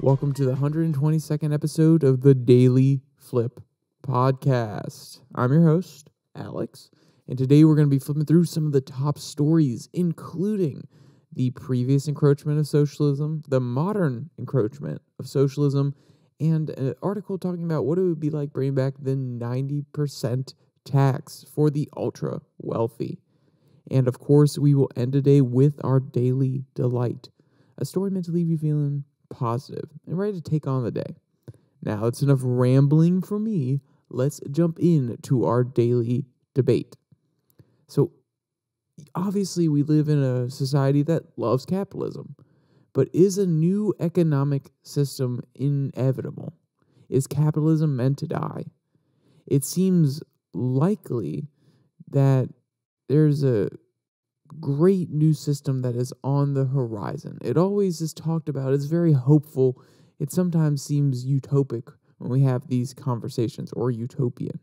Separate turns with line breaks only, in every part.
Welcome to the 122nd episode of the DailyFlip podcast. I'm your host, Alex, and today we're going to be flipping through some of the top stories, including the previous encroachment of socialism, the modern encroachment of socialism, and an article talking about what it would be like bringing back the 90% tax for the ultra wealthy. And of course, we will end today with our daily delight, a story meant to leave you feeling positive and ready to take on the day. Now, it's enough rambling for me. Let's jump into our daily debate. So, obviously, we live in a society that loves capitalism, but is a new economic system inevitable? Is capitalism meant to die? It seems likely that there's a great new system that is on the horizon. It always is talked about. It's very hopeful. It sometimes seems utopic when we have these conversations, or utopian.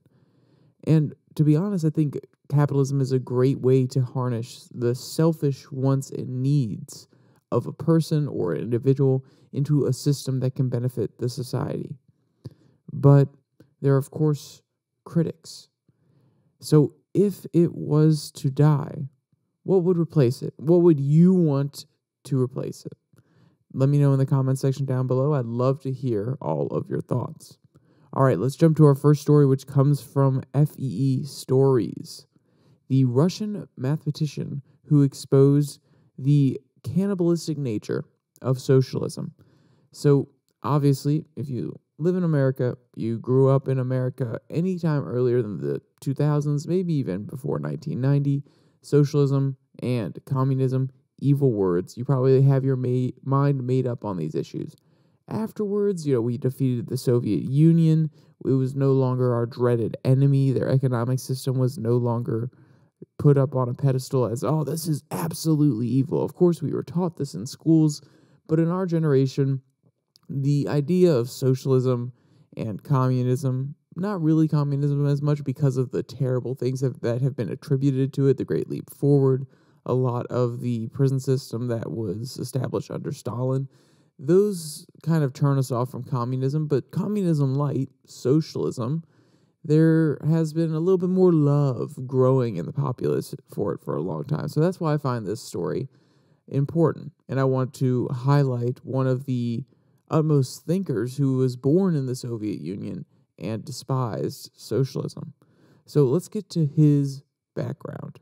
And to be honest, I think capitalism is a great way to harness the selfish wants and needs of a person or an individual into a system that can benefit the society. But there are, of course, critics. So if it was to die, what would replace it? What would you want to replace it? Let me know in the comment section down below. I'd love to hear all of your thoughts. All right, let's jump to our first story, which comes from FEE Stories. The Russian mathematician who exposed the cannibalistic nature of socialism. So, obviously, if you live in America, you grew up in America anytime earlier than the 2000s, maybe even before 1990, socialism and communism, evil words. You probably have your mind made up on these issues. Afterwards, we defeated the Soviet Union. It was no longer our dreaded enemy. Their economic system was no longer put up on a pedestal as, oh, this is absolutely evil. Of course, we were taught this in schools, but in our generation, the idea of socialism and communism, not really communism as much because of the terrible things that have been attributed to it, the Great Leap Forward, a lot of the prison system that was established under Stalin, those kind of turn us off from communism. But communism light, socialism, there has been a little bit more love growing in the populace for it for a long time. So that's why I find this story important. And I want to highlight one of the utmost thinkers who was born in the Soviet Union and despised socialism. So let's get to his background.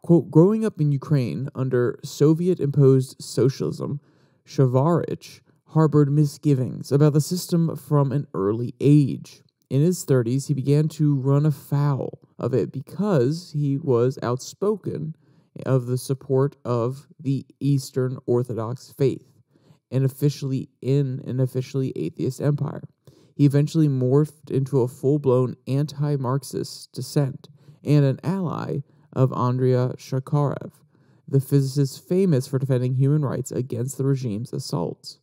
Quote, growing up in Ukraine under Soviet-imposed socialism, Shavarich harbored misgivings about the system from an early age. In his 30s, he began to run afoul of it because he was outspoken of the support of the Eastern Orthodox faith, and officially in an officially atheist empire. He eventually morphed into a full-blown anti-Marxist dissent and an ally of Andrei Sakharov, the physicist famous for defending human rights against the regime's assaults.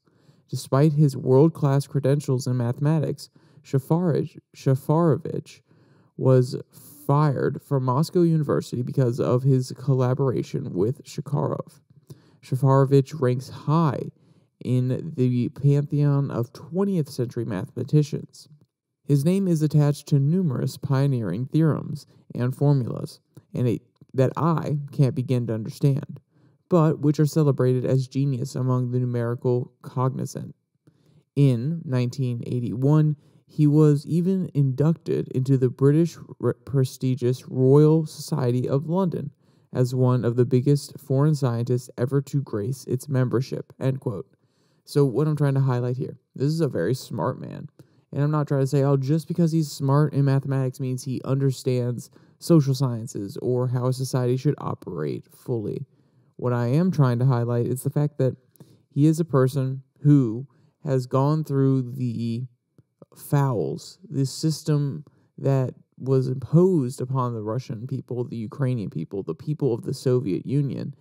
Despite his world-class credentials in mathematics, Shafarevich was fired from Moscow University because of his collaboration with Sakharov. Shafarevich ranks high in the pantheon of 20th century mathematicians. His name is attached to numerous pioneering theorems and formulas, that I can't begin to understand, but which are celebrated as genius among the numerical cognizant. In 1981, he was even inducted into the British prestigious Royal Society of London as one of the biggest foreign scientists ever to grace its membership, end quote. So what I'm trying to highlight here, this is a very smart man. And I'm not trying to say, oh, just because he's smart in mathematics means he understands social sciences or how a society should operate fully. What I am trying to highlight is the fact that he is a person who has gone through the fouls, this system that was imposed upon the Russian people, the Ukrainian people, the people of the Soviet Union,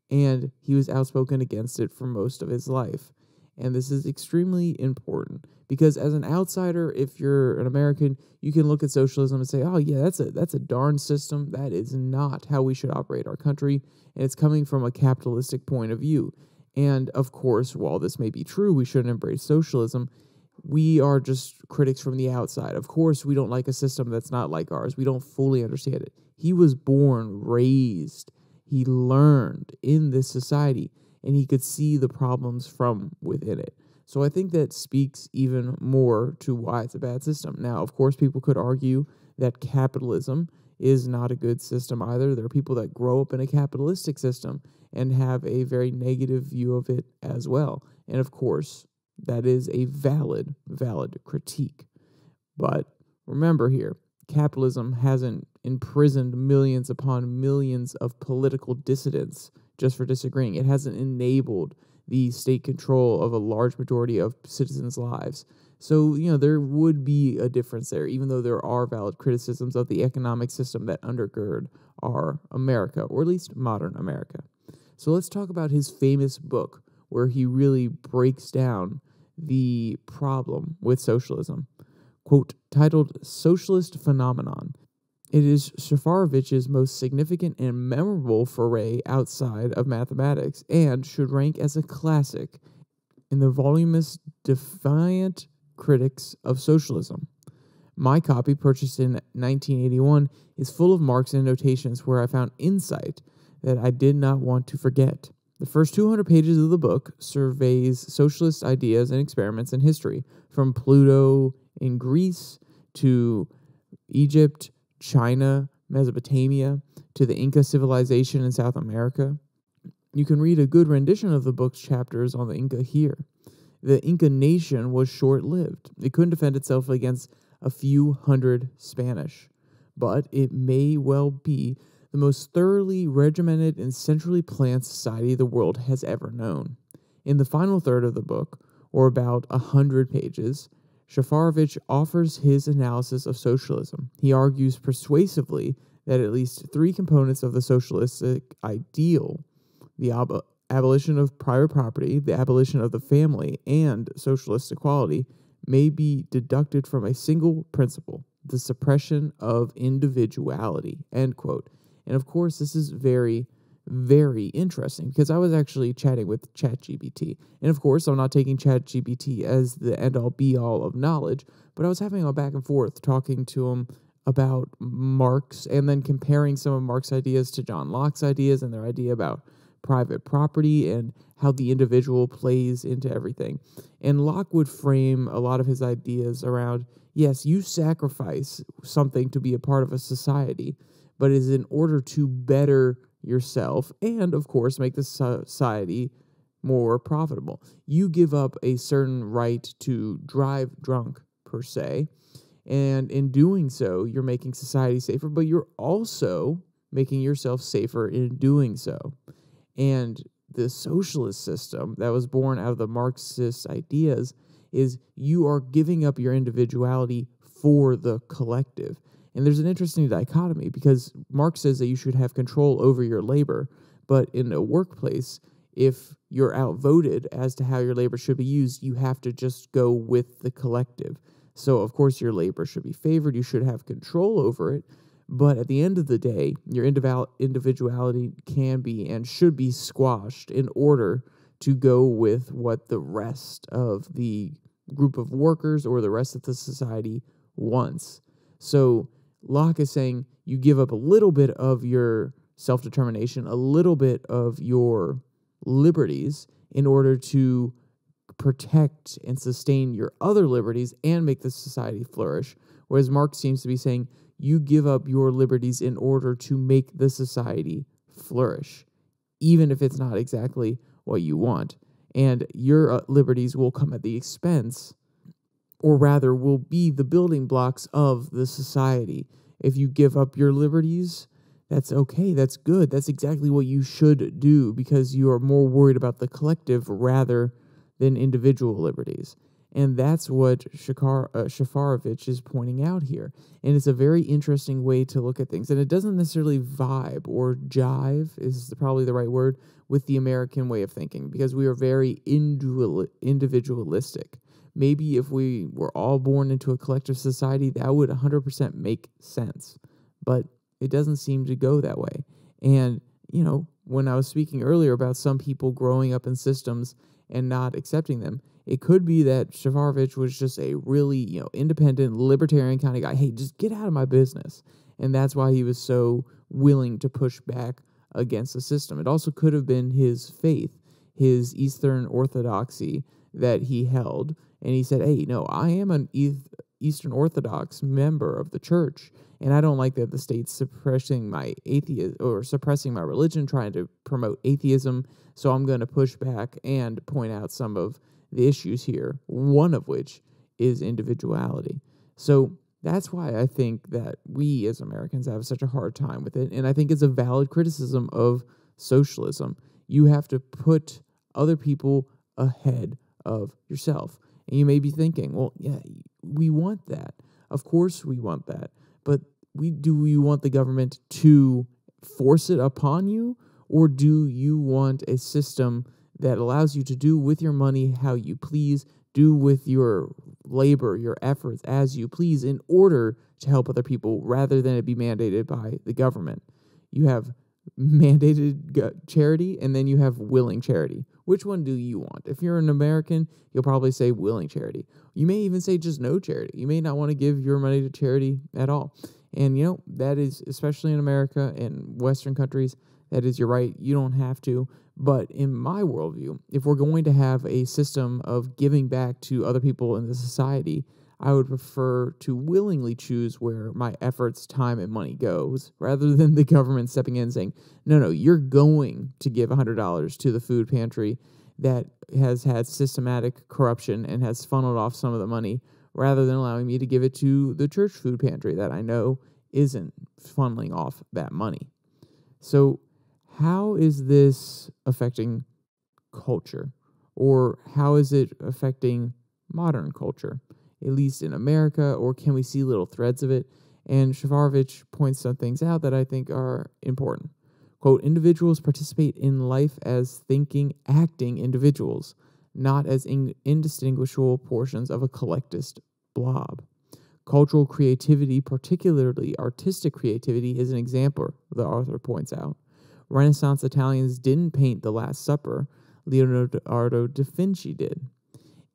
and he was outspoken against it for most of his life. And this is extremely important because as an outsider, if you're an American, you can look at socialism and say, oh yeah, that's a darn system. That is not how we should operate our country. And it's coming from a capitalistic point of view. And of course, while this may be true, we shouldn't embrace socialism. We are just critics from the outside. Of course, we don't like a system that's not like ours. We don't fully understand it. He was born, raised, he learned in this society, and he could see the problems from within it. So I think that speaks even more to why it's a bad system. Now, of course, people could argue that capitalism is not a good system either. There are people that grow up in a capitalistic system and have a very negative view of it as well. And of course, that is a valid critique. But remember here, capitalism hasn't imprisoned millions upon millions of political dissidents just for disagreeing. It hasn't enabled the state control of a large majority of citizens' lives. So, there would be a difference there, even though there are valid criticisms of the economic system that undergird our America, or at least modern America. So let's talk about his famous book, where he really breaks down the problem with socialism. Quote, titled Socialist Phenomenon. It is Shafarovich's most significant and memorable foray outside of mathematics, and should rank as a classic in the voluminous, defiant critics of socialism. My copy, purchased in 1981, is full of marks and notations where I found insight that I did not want to forget. The first 200 pages of the book surveys socialist ideas and experiments in history, from Pluto in Greece to Egypt, China, Mesopotamia, to the Inca civilization in South America. You can read a good rendition of the book's chapters on the Inca here. The Inca nation was short-lived. It couldn't defend itself against a few hundred Spanish, but it may well be the most thoroughly regimented and centrally planned society the world has ever known. In the final third of the book, or about 100 pages, Shafarovich offers his analysis of socialism. He argues persuasively that at least three components of the socialistic ideal, the abolition of private property, the abolition of the family, and socialist equality, may be deducted from a single principle, the suppression of individuality, end quote. And of course, this is very, very interesting, because I was actually chatting with ChatGPT. And of course, I'm not taking ChatGPT as the end-all be-all of knowledge, but I was having a back and forth talking to him about Marx, and then comparing some of Marx's ideas to John Locke's ideas and their idea about private property and how the individual plays into everything. And Locke would frame a lot of his ideas around, yes, you sacrifice something to be a part of a society, but it is in order to better yourself and, of course, make the society more profitable. You give up a certain right to drive drunk, per se, and in doing so, you're making society safer, but you're also making yourself safer in doing so. And the socialist system that was born out of the Marxist ideas is you are giving up your individuality for the collective. And there's an interesting dichotomy, because Marx says that you should have control over your labor, but in a workplace, if you're outvoted as to how your labor should be used, you have to just go with the collective. So, of course, your labor should be favored. You should have control over it. But at the end of the day, your individuality can be and should be squashed in order to go with what the rest of the group of workers or the rest of the society wants. So Locke is saying you give up a little bit of your self-determination, a little bit of your liberties in order to protect and sustain your other liberties and make the society flourish. Whereas Marx seems to be saying you give up your liberties in order to make the society flourish, even if it's not exactly what you want. And your liberties will come at the expense, or rather will be the building blocks of the society. If you give up your liberties, that's okay, that's good, that's exactly what you should do, because you are more worried about the collective rather than individual liberties. And that's what Shafarovich is pointing out here. And it's a very interesting way to look at things. And it doesn't necessarily vibe or jive, is probably the right word, with the American way of thinking, because we are very individualistic. Maybe if we were all born into a collective society, that would 100% make sense. But it doesn't seem to go that way. And, when I was speaking earlier about some people growing up in systems and not accepting them, it could be that Shafarevich was just a really, independent, libertarian kind of guy. Hey, just get out of my business. And that's why he was so willing to push back against the system. It also could have been his faith, his Eastern Orthodoxy that he held. And he said, hey, no, I am an Eastern Orthodox member of the church, and I don't like that the state's suppressing my suppressing my religion, trying to promote atheism. So I'm going to push back and point out some of the issues here, one of which is individuality. So that's why I think that we as Americans have such a hard time with it, and I think it's a valid criticism of socialism. You have to put other people ahead of yourself. And you may be thinking, well, yeah, we want that. Of course we want that. But do we want the government to force it upon you? Or do you want a system that allows you to do with your money how you please, do with your labor, your efforts as you please in order to help other people rather than it be mandated by the government? You have mandated charity and then you have willing charity. Which one do you want? If you're an American, you'll probably say willing charity. You may even say just no charity. You may not want to give your money to charity at all. And, that is, especially in America and Western countries, that is your right. You don't have to. But in my worldview, if we're going to have a system of giving back to other people in the society, I would prefer to willingly choose where my efforts, time, and money goes, rather than the government stepping in and saying, no, you're going to give $100 to the food pantry that has had systematic corruption and has funneled off some of the money, rather than allowing me to give it to the church food pantry that I know isn't funneling off that money. So how is this affecting culture? Or how is it affecting modern culture? At least in America, or can we see little threads of it? And Shafarevich points some things out that I think are important. Quote, individuals participate in life as thinking, acting individuals, not as indistinguishable portions of a collectivist blob. Cultural creativity, particularly artistic creativity, is an example, the author points out. Renaissance Italians didn't paint the Last Supper. Leonardo da Vinci did.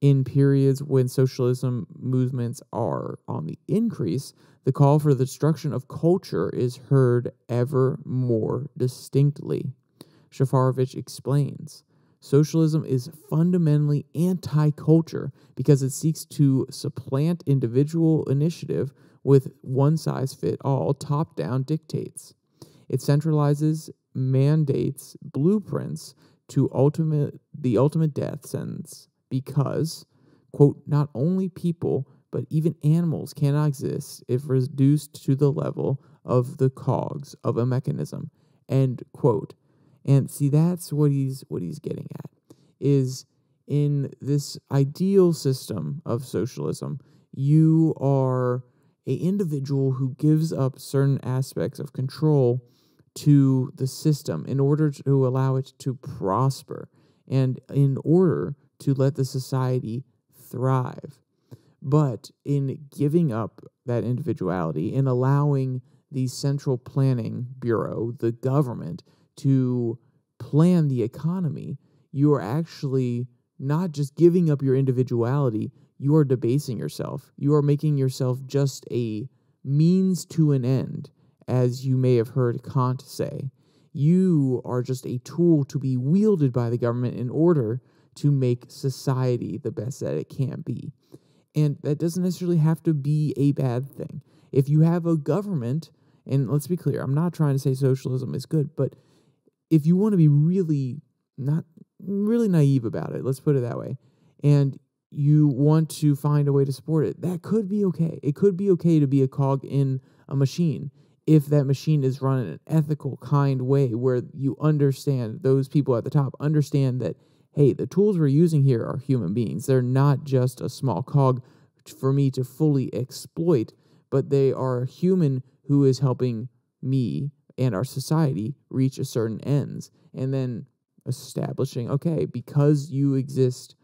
In periods when socialism movements are on the increase, the call for the destruction of culture is heard ever more distinctly. Shafarevich explains, socialism is fundamentally anti-culture because it seeks to supplant individual initiative with one-size-fit-all top-down dictates. It centralizes, mandates, blueprints to the ultimate death sentence. Because, quote, not only people, but even animals cannot exist if reduced to the level of the cogs of a mechanism, end quote. And see, that's what he's getting at, is in this ideal system of socialism, you are an individual who gives up certain aspects of control to the system in order to allow it to prosper and in order to let the society thrive. But in giving up that individuality and allowing the Central Planning Bureau, the government, to plan the economy, you are actually not just giving up your individuality, you are debasing yourself. You are making yourself just a means to an end, as you may have heard Kant say. You are just a tool to be wielded by the government in order to make society the best that it can be. And that doesn't necessarily have to be a bad thing. If you have a government, and let's be clear, I'm not trying to say socialism is good, but if you want to be really naive about it, let's put it that way, and you want to find a way to support it, that could be okay. It could be okay to be a cog in a machine if that machine is run in an ethical, kind way where you understand, those people at the top understand that, hey, the tools we're using here are human beings. They're not just a small cog for me to fully exploit, but they are a human who is helping me and our society reach a certain ends. And then establishing, okay, because you exist,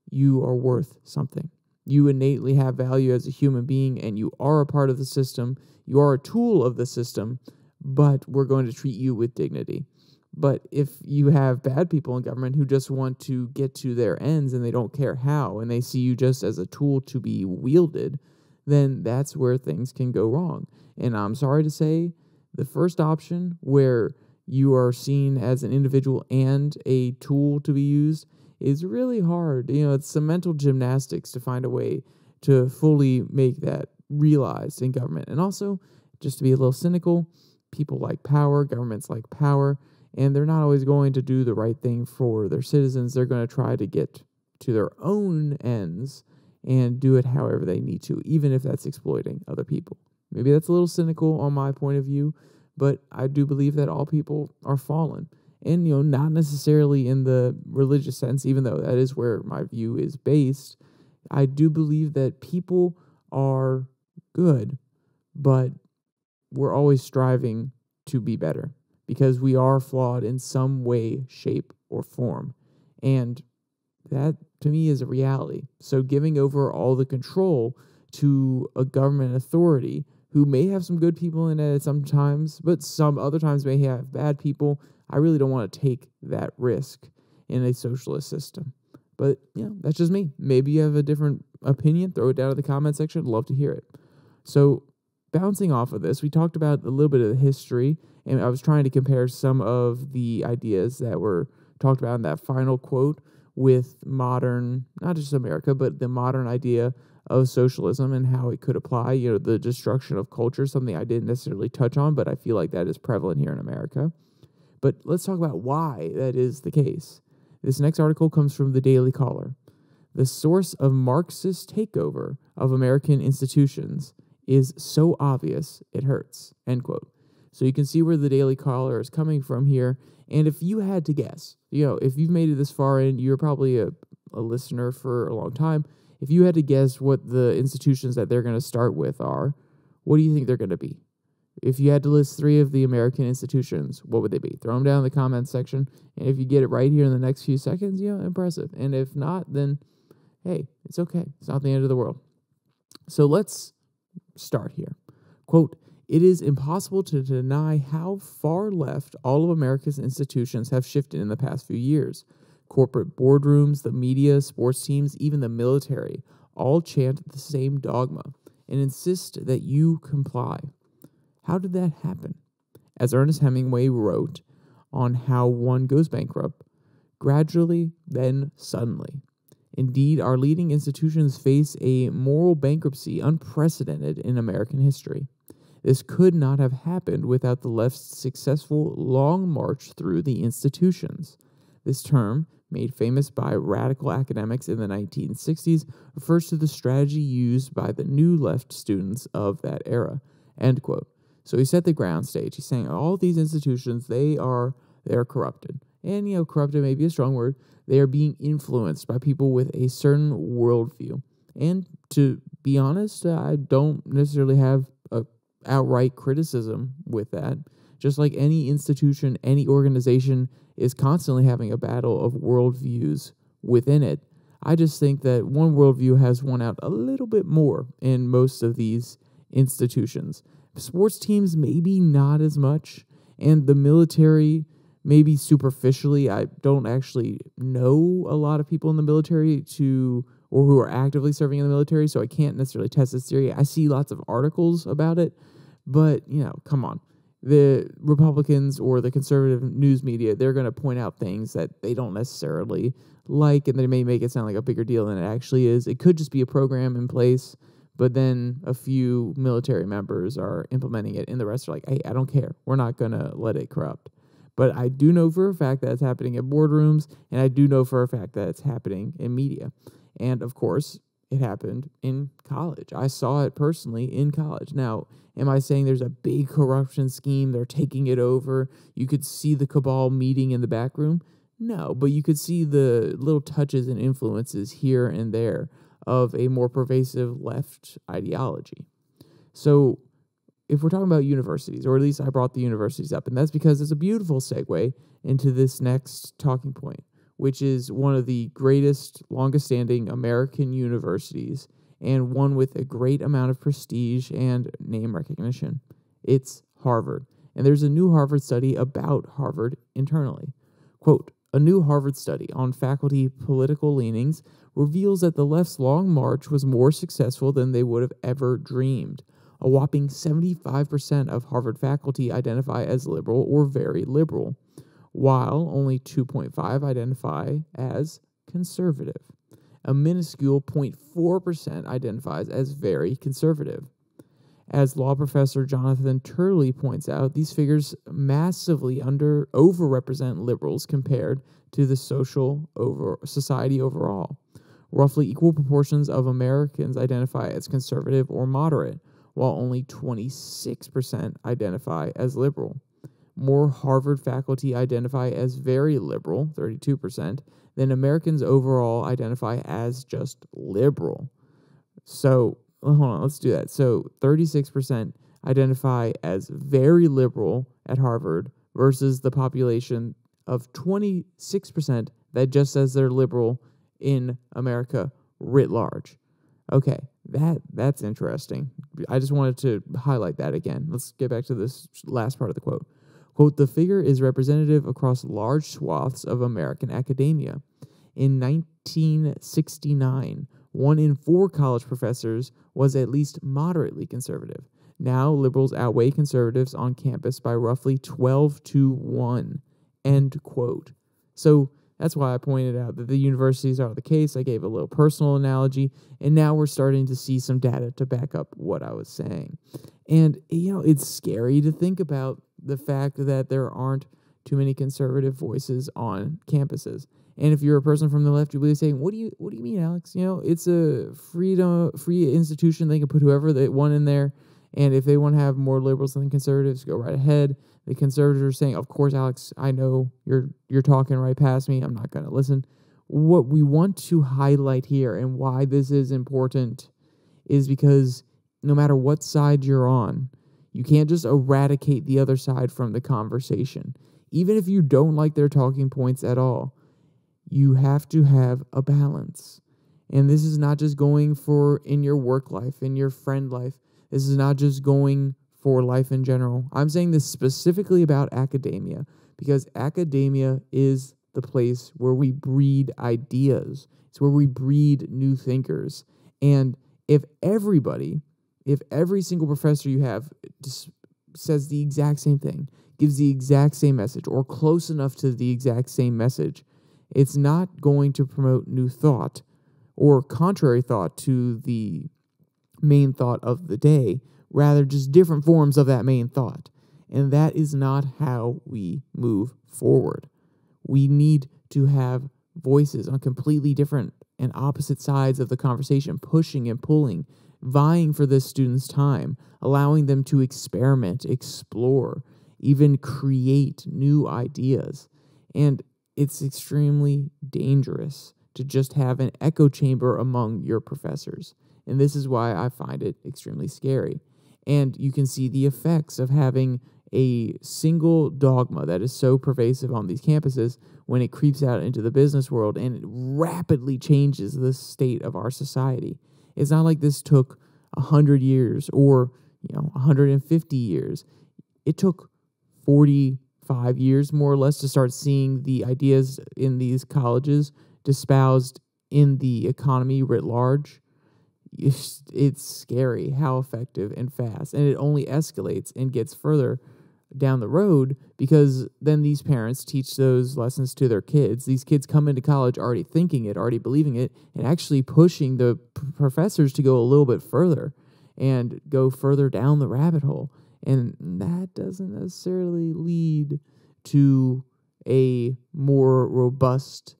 you are worth something. You innately have value as a human being, and you are a part of the system. You are a tool of the system, but we're going to treat you with dignity. But if you have bad people in government who just want to get to their ends and they don't care how, and they see you just as a tool to be wielded, then that's where things can go wrong. And I'm sorry to say, the first option, where you are seen as an individual and a tool to be used, is really hard. It's some mental gymnastics to find a way to fully make that realized in government. And also, just to be a little cynical, people like power, governments like power, and they're not always going to do the right thing for their citizens. They're going to try to get to their own ends and do it however they need to, even if that's exploiting other people. Maybe that's a little cynical on my point of view, but I do believe that all people are fallen. And, not necessarily in the religious sense, even though that is where my view is based. I do believe that people are good, but we're always striving to be better because we are flawed in some way, shape, or form. And that, to me, is a reality. So giving over all the control to a government authority who may have some good people in it sometimes, but some other times may have bad people, I really don't want to take that risk in a socialist system. But, that's just me. Maybe you have a different opinion. Throw it down in the comment section. I'd love to hear it. So bouncing off of this, we talked about a little bit of the history, and I was trying to compare some of the ideas that were talked about in that final quote with modern, not just America, but the modern idea of socialism and how it could apply, the destruction of culture, something I didn't necessarily touch on, but I feel like that is prevalent here in America. But let's talk about why that is the case. This next article comes from the Daily Caller. The source of Marxist takeover of American institutions is so obvious it hurts, end quote. So you can see where the Daily Caller is coming from here. And if you had to guess, if you've made it this far in, you're probably a listener for a long time. If you had to guess what the institutions that they're going to start with are, what do you think they're going to be? If you had to list 3 of the American institutions, what would they be? Throw them down in the comments section. And if you get it right here in the next few seconds, impressive. And if not, then, hey, it's okay. It's not the end of the world. So let's start here. Quote, "It is impossible to deny how far left all of America's institutions have shifted in the past few years. Corporate boardrooms, the media, sports teams, even the military all chant the same dogma and insist that you comply. How did that happen? As Ernest Hemingway wrote on How One Goes Bankrupt, gradually, then suddenly. Indeed, our leading institutions face a moral bankruptcy unprecedented in American history. This could not have happened without the left's successful long march through the institutions. This term, made famous by radical academics in the 1960s, refers to the strategy used by the new left students of that era." End quote. So he set the ground stage. He's saying all these institutions, they're corrupted. And, corrupted may be a strong word. They are being influenced by people with a certain worldview. And to be honest, I don't necessarily have a outright criticism with that. Just like any institution, any organization is constantly having a battle of worldviews within it. I just think that one worldview has won out a little bit more in most of these institutions. Sports teams, maybe not as much, and the military, maybe superficially. I don't actually know a lot of people in the military or who are actively serving in the military, so I can't necessarily test this theory. I see lots of articles about it, but, come on. The Republicans or the conservative news media, they're going to point out things that they don't necessarily like, and they may make it sound like a bigger deal than it actually is. It could just be a program in place, but then a few military members are implementing it, and the rest are like, hey, I don't care. We're not going to let it corrupt. But I do know for a fact that it's happening at boardrooms, and I do know for a fact that it's happening in media. And, of course, it happened in college. I saw it personally in college. Now, am I saying there's a big corruption scheme? They're taking it over. You could see the cabal meeting in the back room? No, but you could see the little touches and influences here and there of a more pervasive left ideology. So if we're talking about universities, or at least I brought the universities up, and that's because it's a beautiful segue into this next talking point, which is one of the greatest, longest-standing American universities, and one with a great amount of prestige and name recognition. It's Harvard. And there's a new Harvard study about Harvard internally. Quote, a new Harvard study on faculty political leanings reveals that the left's long march was more successful than they would have ever dreamed. A whopping 75% of Harvard faculty identify as liberal or very liberal, while only 2.5% identify as conservative. A minuscule 0.4% identifies as very conservative. As law professor Jonathan Turley points out, these figures massively overrepresent liberals compared to the society overall. Roughly equal proportions of Americans identify as conservative or moderate, while only 26% identify as liberal. More Harvard faculty identify as very liberal, 32%, than Americans overall identify as just liberal. So, hold on, let's do that. So 36% identify as very liberal at Harvard versus the population of 26% that just says they're liberal in America writ large. Okay, that's interesting. I just wanted to highlight that again. Let's get back to this last part of the quote. Quote, the figure is representative across large swaths of American academia. In 1969, 1 in 4 college professors was at least moderately conservative. Now, liberals outweigh conservatives on campus by roughly 12-1, end quote. So that's why I pointed out that the universities are the case. I gave a little personal analogy, and now we're starting to see some data to back up what I was saying. And, it's scary to think about the fact that there aren't too many conservative voices on campuses. And if you're a person from the left, you'll be saying, what do you mean, Alex? It's a free institution. They can put whoever they want in there. And if they want to have more liberals than conservatives, go right ahead. The conservatives are saying, of course, Alex, I know you're talking right past me. I'm not going to listen. What we want to highlight here and why this is important is because no matter what side you're on, you can't just eradicate the other side from the conversation. Even if you don't like their talking points at all, you have to have a balance. And this is not just going for in your work life, in your friend life. This is not just going for life in general. I'm saying this specifically about academia because academia is the place where we breed ideas. It's where we breed new thinkers. And if every single professor you have just says the exact same thing, gives the exact same message, or close enough to the exact same message, it's not going to promote new thought or contrary thought to the main thought of the day, rather just different forms of that main thought. And that is not how we move forward. We need to have voices on completely different and opposite sides of the conversation, pushing and pulling, vying for this student's time, allowing them to experiment, explore, even create new ideas. And it's extremely dangerous to just have an echo chamber among your professors. And this is why I find it extremely scary. And you can see the effects of having a single dogma that is so pervasive on these campuses when it creeps out into the business world and it rapidly changes the state of our society. It's not like this took 100 years or 150 years. It took 45 years, more or less, to start seeing the ideas in these colleges espoused in the economy writ large. It's scary how effective and fast, and it only escalates and gets further down the road because then these parents teach those lessons to their kids. These kids come into college already thinking it, already believing it, and actually pushing the professors to go a little bit further and go further down the rabbit hole. And that doesn't necessarily lead to a more robust,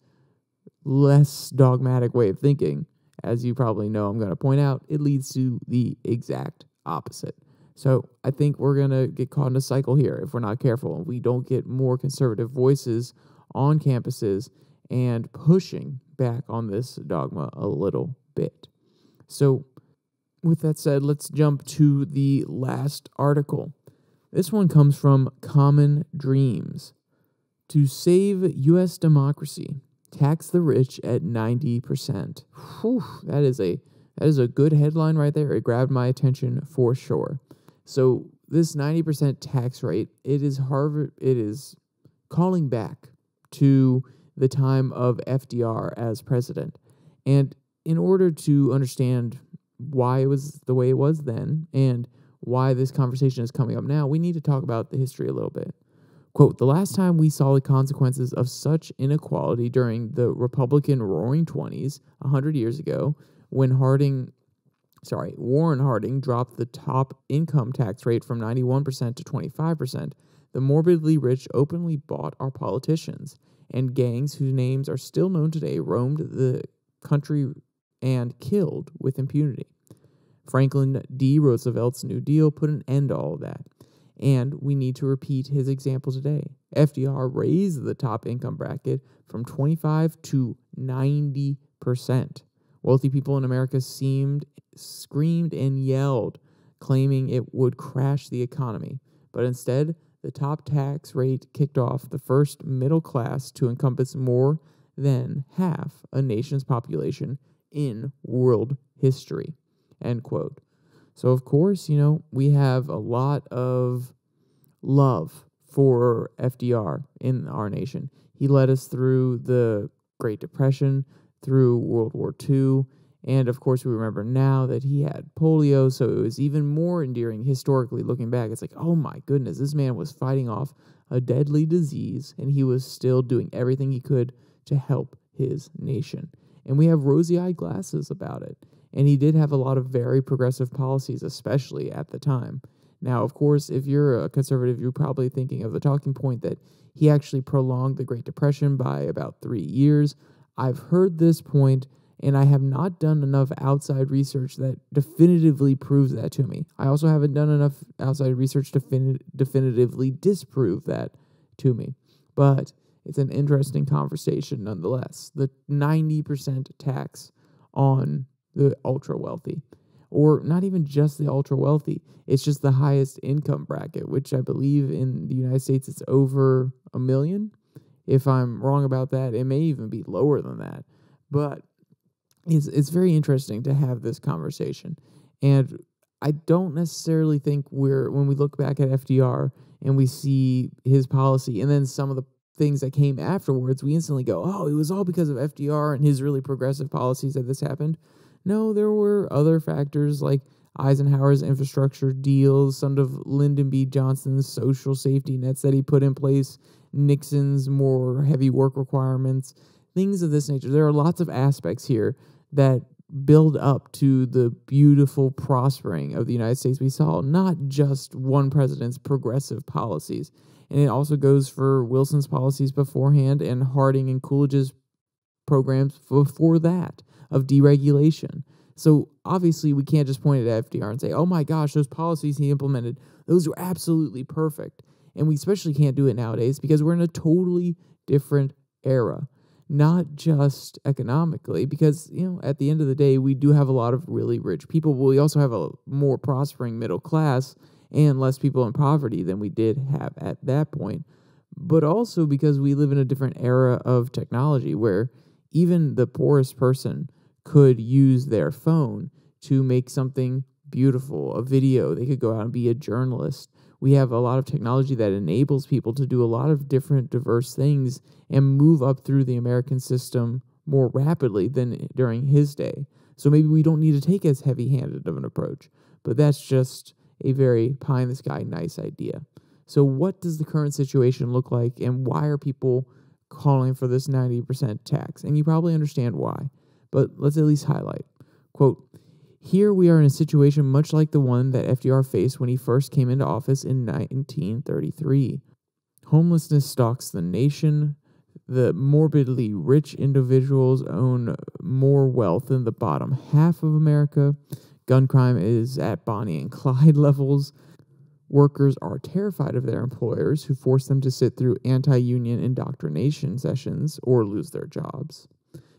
less dogmatic way of thinking. As you probably know, I'm going to point out, it leads to the exact opposite. So I think we're going to get caught in a cycle here if we're not careful and we don't get more conservative voices on campuses and pushing back on this dogma a little bit. So with that said, let's jump to the last article. This one comes from Common Dreams. To save U.S. democracy, tax the rich at 90%. Whew, that is a good headline right there. It grabbed my attention for sure. So this 90% tax rate, it is calling back to the time of FDR as president. And in order to understand why it was the way it was then and why this conversation is coming up now, we need to talk about the history a little bit. Quote, "The last time we saw the consequences of such inequality during the Republican Roaring 20s, 100 years ago, when Warren Harding dropped the top income tax rate from 91% to 25%, the morbidly rich openly bought our politicians, and gangs whose names are still known today roamed the country and killed with impunity. Franklin D. Roosevelt's New Deal put an end to all of that, and we need to repeat his example today. FDR raised the top income bracket from 25 to 90%. Wealthy people in America screamed and yelled, claiming it would crash the economy. But instead, the top tax rate kicked off the first middle class to encompass more than half a nation's population in world history." End quote. So, of course, we have a lot of love for FDR in our nation. He led us through the Great Depression, through World War II, and of course we remember now that he had polio, so it was even more endearing historically looking back. It's like, oh my goodness, this man was fighting off a deadly disease, and he was still doing everything he could to help his nation. And we have rosy-eyed glasses about it. And he did have a lot of very progressive policies, especially at the time. Now, of course, if you're a conservative, you're probably thinking of the talking point that he actually prolonged the Great Depression by about 3 years. I've heard this point, and I have not done enough outside research that definitively proves that to me. I also haven't done enough outside research to definitively disprove that to me. But it's an interesting conversation nonetheless. The 90% tax on the ultra wealthy, or not even just the ultra wealthy. It's just the highest income bracket, which I believe in the United States it's over $1 million. If I'm wrong about that, it may even be lower than that. But it's very interesting to have this conversation. And I don't necessarily think when we look back at FDR and we see his policy and then some of the things that came afterwards, we instantly go, oh, it was all because of FDR and his really progressive policies that this happened. No, there were other factors like Eisenhower's infrastructure deals, some of Lyndon B. Johnson's social safety nets that he put in place, Nixon's more heavy work requirements, things of this nature. There are lots of aspects here that build up to the beautiful prospering of the United States we saw, not just one president's progressive policies. And it also goes for Wilson's policies beforehand and Harding and Coolidge's programs before that of deregulation. So obviously we can't just point at FDR and say, oh my gosh, those policies he implemented, those were absolutely perfect. And we especially can't do it nowadays because we're in a totally different era, not just economically, because, at the end of the day, we do have a lot of really rich people, but we also have a more prospering middle class and less people in poverty than we did have at that point. But also because we live in a different era of technology where even the poorest person could use their phone to make something beautiful, a video. They could go out and be a journalist. We have a lot of technology that enables people to do a lot of different diverse things and move up through the American system more rapidly than during his day. So maybe we don't need to take as heavy-handed of an approach, but that's just a very pie-in-the-sky nice idea. So what does the current situation look like, and why are people calling for this 90% tax? And you probably understand why, but let's at least highlight. Quote, "Here we are in a situation much like the one that FDR faced when he first came into office in 1933. Homelessness stalks the nation. The morbidly rich individuals own more wealth than the bottom half of America. Gun crime is at Bonnie and Clyde levels. Workers are terrified of their employers who force them to sit through anti-union indoctrination sessions or lose their jobs.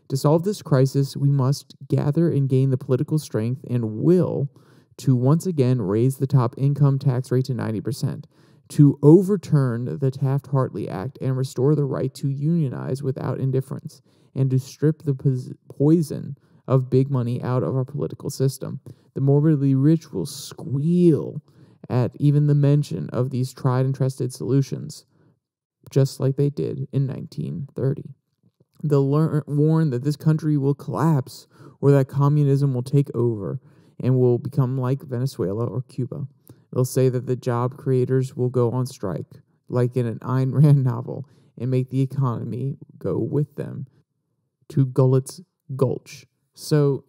To solve this crisis, we must gather and gain the political strength and will to once again raise the top income tax rate to 90%, to overturn the Taft-Hartley Act and restore the right to unionize without indifference, and to strip the poison of big money out of our political system. The morbidly rich will squeal at even the mention of these tried and trusted solutions, just like they did in 1930. They'll warn that this country will collapse or that communism will take over and will become like Venezuela or Cuba. They'll say that the job creators will go on strike, like in an Ayn Rand novel, and make the economy go with them to Gullet's Gulch. So,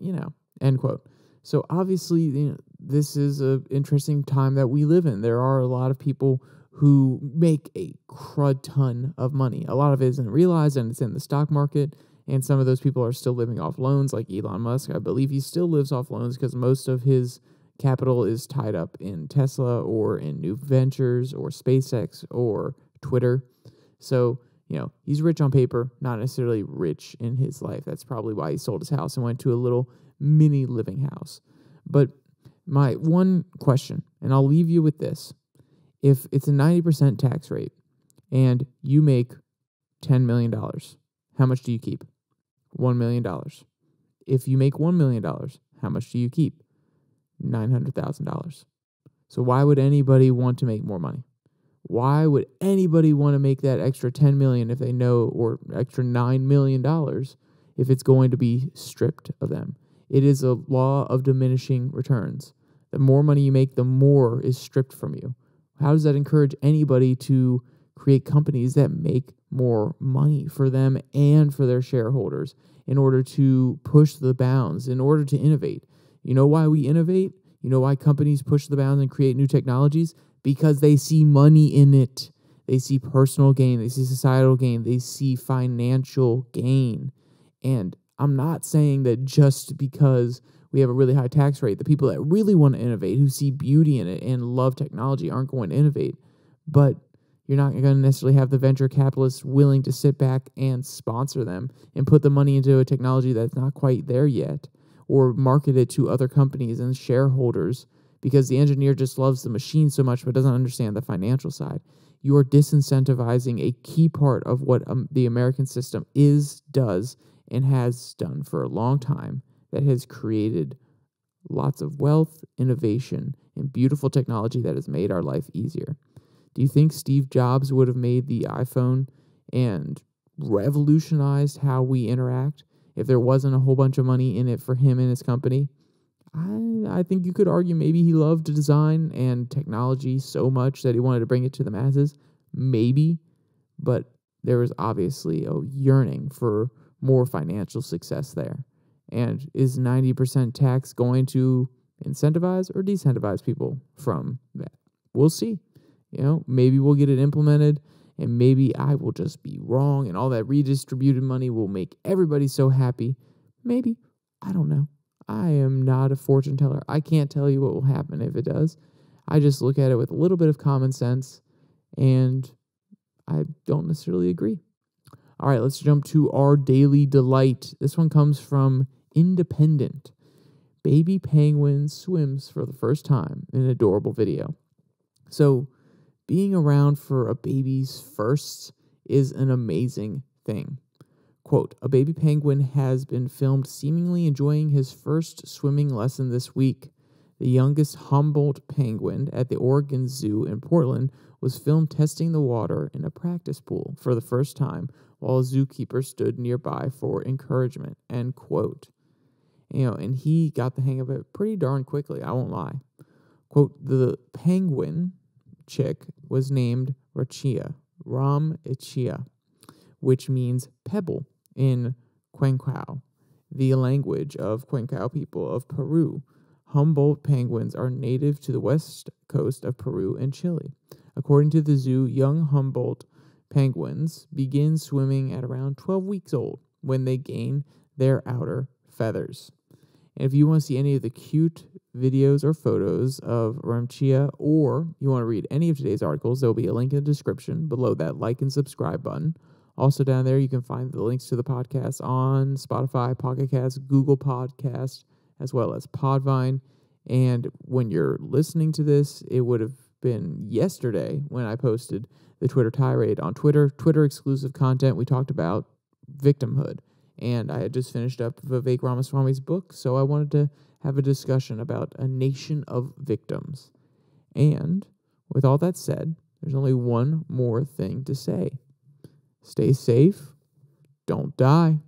end quote. So obviously, this is an interesting time that we live in. There are a lot of people who make a crud ton of money. A lot of it isn't realized, and it's in the stock market, and some of those people are still living off loans, like Elon Musk. I believe he still lives off loans because most of his capital is tied up in Tesla or in new ventures or SpaceX or Twitter. So, he's rich on paper, not necessarily rich in his life. That's probably why he sold his house and went to a little mini living house. But my one question, and I'll leave you with this. If it's a 90% tax rate and you make $10 million, how much do you keep? $1 million. If you make $1 million, how much do you keep? $900,000. So why would anybody want to make more money? Why would anybody want to make that extra $10 million if they know, or extra $9 million if it's going to be stripped of them? It is a law of diminishing returns. The more money you make, the more is stripped from you. How does that encourage anybody to create companies that make more money for them and for their shareholders in order to push the bounds, in order to innovate? You know why we innovate? You know why companies push the bounds and create new technologies? Because they see money in it. They see personal gain. They see societal gain. They see financial gain. And I'm not saying that just because we have a really high tax rate, the people that really want to innovate, who see beauty in it and love technology, aren't going to innovate. But you're not going to necessarily have the venture capitalists willing to sit back and sponsor them and put the money into a technology that's not quite there yet, or market it to other companies and shareholders because the engineer just loves the machine so much but doesn't understand the financial side. You are disincentivizing a key part of what the American system does, and has done for a long time, that has created lots of wealth, innovation, and beautiful technology that has made our life easier. Do you think Steve Jobs would have made the iPhone and revolutionized how we interact if there wasn't a whole bunch of money in it for him and his company? I think you could argue maybe he loved design and technology so much that he wanted to bring it to the masses. Maybe. But there was obviously a yearning for more financial success there. And is 90% tax going to incentivize or disincentivize people from that? We'll see. Maybe we'll get it implemented, and maybe I will just be wrong, and all that redistributed money will make everybody so happy. Maybe. I don't know. I am not a fortune teller. I can't tell you what will happen if it does. I just look at it with a little bit of common sense, and I don't necessarily agree. All right, let's jump to our daily delight. This one comes from Independent. Baby penguin swims for the first time in an adorable video. So, being around for a baby's firsts is an amazing thing. Quote, a baby penguin has been filmed seemingly enjoying his first swimming lesson this week. The youngest Humboldt penguin at the Oregon Zoo in Portland was filmed testing the water in a practice pool for the first time while a zookeeper stood nearby for encouragement, end quote. And he got the hang of it pretty darn quickly, I won't lie. Quote, the penguin chick was named Rachia, which means pebble in Cuencao, the language of Cuencao people of Peru. Humboldt penguins are native to the west coast of Peru and Chile. According to the zoo, young Humboldt penguins begin swimming at around 12 weeks old when they gain their outer feathers. And if you want to see any of the cute videos or photos of Ramchia, or you want to read any of today's articles, there will be a link in the description below that like and subscribe button. Also down there, you can find the links to the podcast on Spotify, Pocket Casts, Google Podcasts, as well as Podvine. And when you're listening to this, it would have been yesterday when I posted the Twitter tirade on Twitter exclusive content. We talked about victimhood. And I had just finished up Vivek Ramaswamy's book, so I wanted to have a discussion about a nation of victims. And with all that said, there's only one more thing to say. Stay safe. Don't die.